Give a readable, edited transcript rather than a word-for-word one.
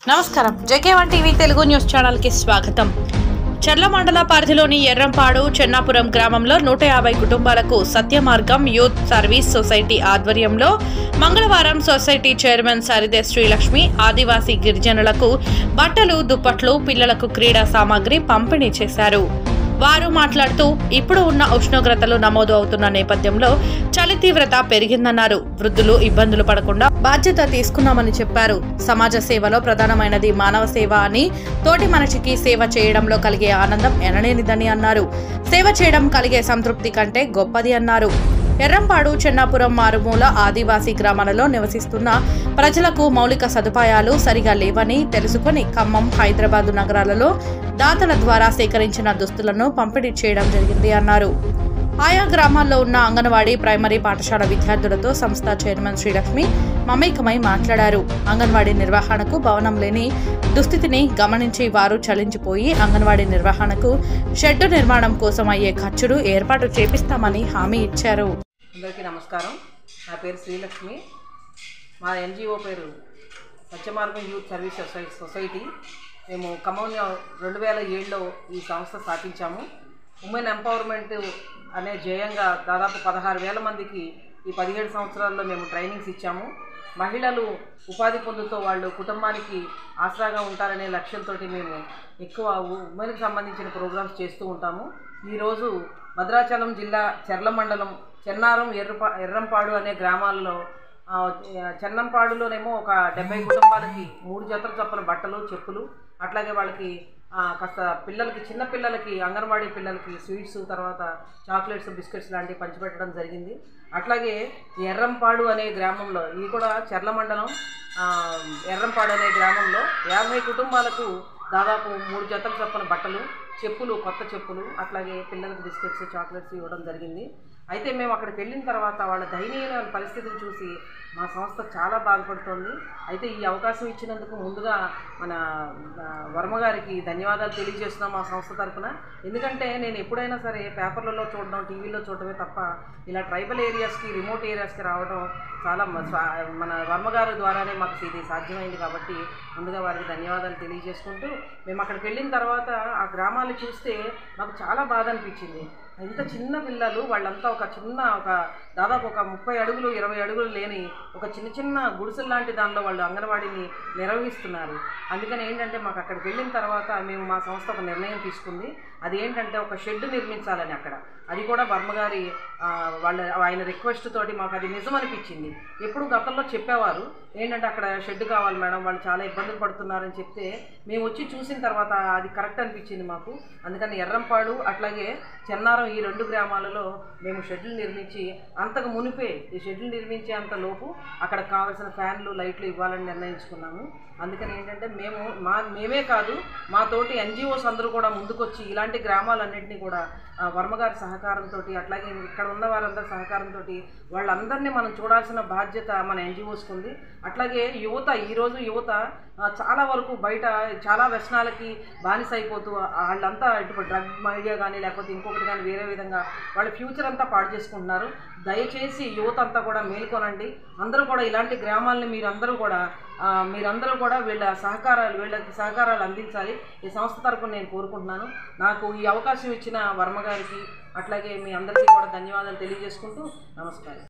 నమస్కారం జేకే1 TV Telugu news channel కి స్వాగతం. చర్ల మండల పరిధిలోని ఎర్రంపాడు చెన్నాపురం గ్రామంలో 150 కుటుంబాలకు సత్యమార్గం యూత్ సర్వీస్ సొసైటీ ఆధ్వర్యంలో మంగళవారం సొసైటీ చైర్మన్ సరిదే శ్రీలక్ష్మి ఆదివాసీ గిరిజనులకు బట్టలు, దుప్పట్లు, పిల్లలకు క్రీడా సామాగ్రి పంపిణీ చేశారు. వారు మాట్లాడుతూ ఇప్పుడు ఉన్న ఉష్ణోగ్రతలు నమోదు అవుతున్న నేపథ్యంలో చలి తీవ్రత పెరిగిందన్నారు. వృద్ధులు ఇబ్బందులు పడకుండా బాధ్యత తీసుకున్నామని చెప్పారు. సమాజ సేవలో ప్రధానమైనది మానవ సేవ అని, తోటి మనిషికి సేవ చేయడంలో కలిగే ఆనందం ఎనలేనిదని అన్నారు. సేవ చేయడం కలిగే సంతృప్తి కంటే గొప్పది అన్నారు. ఎర్రంపాడు చెన్నాపురం మారుమూల ఆదివాసీ గ్రామాలలో నివసిస్తున్న ప్రజలకు మౌలిక సదుపాయాలు సరిగా లేవని తెలుసుకుని ఖమ్మం, హైదరాబాద్ నగరాలలో దాతల ద్వారా సేకరించిన దుస్తులను పంపిణీ చేయడం జరిగింది అన్నారు. ఆయా గ్రామాల్లో ఉన్న అంగన్వాడీ, ప్రైమరీ పాఠశాల విద్యార్థులతో సంస్థ చైర్మన్ శ్రీలక్ష్మి మమేకమై మాట్లాడారు. అంగన్వాడీ నిర్వహణకు భవనం లేని దుస్థితిని గమనించి వారు చలించిపోయి అంగన్వాడీ నిర్వహణకు షెడ్డు నిర్మాణం కోసం అయ్యే ఖర్చులు ఏర్పాటు చేపిస్తామని హామీ ఇచ్చారు. అందరికీ నమస్కారం. నా పేరు శ్రీలక్ష్మి. మా ఎన్జిఓ పేరు సత్యమార్గం యూత్ సర్వీస్ సొసైటీ. మేము ఖమ్మంలో 2007లో ఈ సంస్థ స్థాపించాము. ఉమెన్ ఎంపవర్మెంట్ అనే ధ్యేయంగా దాదాపు 16,000 మందికి ఈ 17 సంవత్సరాల్లో మేము ట్రైనింగ్స్ ఇచ్చాము. మహిళలు ఉపాధి పొందుతూ వాళ్ళు కుటుంబానికి ఆసరాగా ఉంటారనే లక్ష్యంతో మేము ఎక్కువ ఉమెన్కి సంబంధించిన ప్రోగ్రామ్స్ చేస్తూ ఉంటాము. ఈరోజు భద్రాచలం జిల్లా చర్ల మండలం చెన్నారం ఎర్రంపాడు అనే గ్రామాల్లో చెన్నంపాడులోనేమో ఒక 70 కుటుంబాలకి 3 జతల చొప్పున బట్టలు, చెప్పులు, అట్లాగే వాళ్ళకి కాస్త పిల్లలకి, చిన్న పిల్లలకి, అంగన్వాడీ పిల్లలకి స్వీట్స్, తర్వాత చాక్లెట్స్, బిస్కెట్స్ లాంటివి పంచిపెట్టడం జరిగింది. అట్లాగే ఎర్రంపాడు అనే గ్రామంలో, ఇది కూడా చర్ల మండలం ఎర్రంపాడు అనే గ్రామంలో 50 కుటుంబాలకు దాదాపు 3 జతల చొప్పున బట్టలు, చెప్పులు, కొత్త చెప్పులు, అట్లాగే పిల్లలకు బిస్కెట్స్, చాక్లెట్స్ ఇవ్వడం జరిగింది. అయితే మేము అక్కడికి వెళ్ళిన తర్వాత వాళ్ళ దయనీయమైన పరిస్థితిని చూసి మా సంస్థ చాలా బాధపడుతోంది. అయితే ఈ అవకాశం ఇచ్చినందుకు ముందుగా మన వర్మగారికి ధన్యవాదాలు తెలియజేస్తున్నాం మా సంస్థ తరఫున. ఎందుకంటే నేను ఎప్పుడైనా సరే పేపర్లలో చూడడం, టీవీలో చూడటమే తప్ప ఇలా ట్రైబల్ ఏరియాస్కి, రిమోట్ ఏరియాస్కి రావడం చాలా మన వర్మగారి ద్వారానే మాకు ఇది సాధ్యమైంది. కాబట్టి ముందుగా వారికి ధన్యవాదాలు తెలియజేసుకుంటూ, మేము అక్కడికి వెళ్ళిన తర్వాత ఆ గ్రామాలు చూస్తే మాకు చాలా బాధ అనిపించింది. ఇంత చిన్న పిల్లలు వాళ్ళంతా ఒక దాదాపు ఒక 30 అడుగులు 20 అడుగులు లేని ఒక చిన్న గుడిసెలు లాంటి దానిలో వాళ్ళు అంగన్వాడీని నిర్వహిస్తున్నారు. అందుకని ఏంటంటే మాకు అక్కడికి వెళ్ళిన తర్వాత మేము మా సంస్థ ఒక నిర్ణయం తీసుకుంది. అది ఏంటంటే ఒక షెడ్ నిర్మించాలని అక్కడ. అది కూడా వర్మగారి ఆయన రిక్వెస్ట్ తోటి మాకు అది నిజం అనిపించింది. ఎప్పుడు గతంలో చెప్పేవారు ఏంటంటే అక్కడ షెడ్ కావాలి మేడం, వాళ్ళు చాలా ఇబ్బందులు పడుతున్నారని చెప్తే మేము వచ్చి చూసిన తర్వాత అది కరెక్ట్ అనిపించింది మాకు. అందుకని ఎర్రంపాడు అట్లాగే చెన్నారం ఈ 2 గ్రామాలలో మేము షెడ్లు నిర్మించి, అంతకు మునిపే ఈ షెడ్లు నిర్మించే అంత లోపు అక్కడ కావాల్సిన ఫ్యాన్లు, లైట్లు ఇవ్వాలని నిర్ణయించుకున్నాము. అందుకని ఏంటంటే మేమే కాదు, మా తోటి ఎన్జిఓస్ అందరూ కూడా ముందుకొచ్చి ఇలాంటి గ్రామాలన్నింటినీ కూడా వర్మగారి సహకారంతో, అట్లాగే ఇక్కడ ఉన్న వారందరి సహకారంతో వాళ్ళందరినీ మనం చూడాల్సిన బాధ్యత మన ఎన్జిఓస్కి ఉంది. అట్లాగే ఈరోజు యువత చాలా వరకు బయట చాలా వ్యసనాలకి బానిస అయిపోతూ వాళ్ళంతా ఇటు డ్రగ్ మైడియా కానీ లేకపోతే ఇంకొకటి కానీ వేరే విధంగా వాళ్ళ ఫ్యూచర్ అంతా పాడు చేసుకుంటున్నారు. దయచేసి యువత అంతా కూడా మేల్కొనండి. అందరూ కూడా ఇలాంటి గ్రామాలని మీరందరూ కూడా వీళ్ళకి సహకారాలు అందించాలి. ఈ సంస్థ తరపున నేను కోరుకుంటున్నాను. నాకు ఈ అవకాశం ఇచ్చిన వర్మగారికి అట్లాగే మీ అందరికీ కూడా ధన్యవాదాలు తెలియజేసుకుంటూ నమస్కారం.